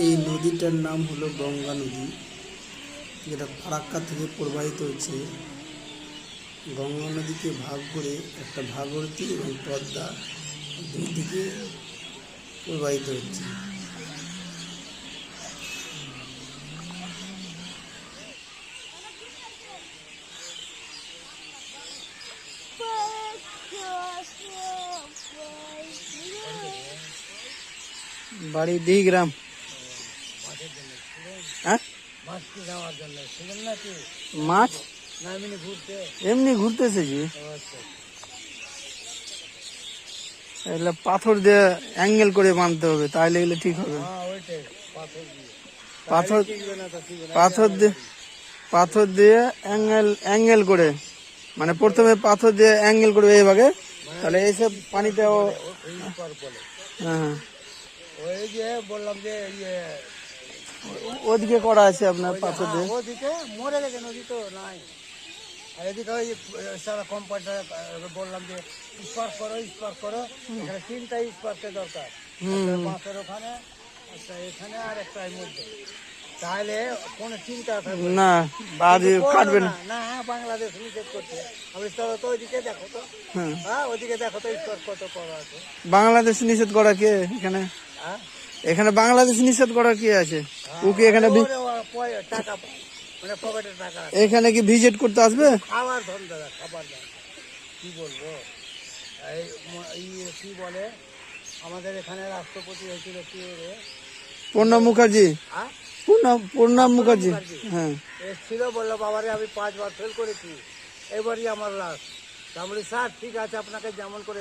এই নদীটার নাম হলো গঙ্গা নদী, যেটা ফারাক্কা থেকে প্রবাহিত হচ্ছে। গঙ্গা নদীকে ভাগ করে একটা ভাগীরথী এবং পদ্মা দুই দিকে প্রবাহিত হচ্ছে। বাড়ি দিগ্রাম। হ্যাঁ, মাছ এমনি ঘুরতে এসেছি। এগুলো পাথর দিয়ে অ্যাঙ্গেল করে বাঁধতে হবে, তাহলে এগুলো ঠিক হবে। পাথর পাথর দিয়ে পাথর দিয়ে অ্যাঙ্গেল করে, মানে প্রথমে পাথর দিয়ে অ্যাঙ্গেল করবে এইভাবে, তাহলে এইসব পানিটাও। হ্যাঁ, ওই যে বললাম যে ওদিকে করা আছে আপনার পাথর দিয়ে। ওদিকে মরে গেছে, নদী তো নাই। আর এদিকে ওই সারা কোম্পানিটা বললাম যে স্পার্ক করো, এখানে 3টা স্পার্কের দরকার। বাঁশের ওখানে একটা, এখানে আর একটা এর মধ্যে, তাহলে কোনো চিন্তা থাকবে না, কাটবে না। না। বাংলাদেশ নিষেধ করছে। আমি তো ওইদিকে দেখো তো, হ্যাঁ ওইদিকে দেখো তো স্পার্ক কত করা আছে। বাংলাদেশ নিষেধ করা কে এখানে? হ্যাঁ, এখানে বাংলাদেশ নিষেধ করা কি আছে? ও কি এখানে টাকা, মানে পকেটের টাকা, এখানে কি ভিজিট করতে আসবে? খাবার ধন্দা, খাবার দাম কি বলবো। এই কি বলে, আমাদের এখানে রাষ্ট্রপতি হয়েছিল কি রে, প্রণব মুখার্জি। হ্যাঁ, প্রণব মুখার্জি। হ্যাঁ, এসেছিল, বললো বাবারে আমি 5 বার ফেল করেছি, এবারই আমার লাস্ট। আমি বলি স্যার ঠিক আছে, আপনাকে যেমন করে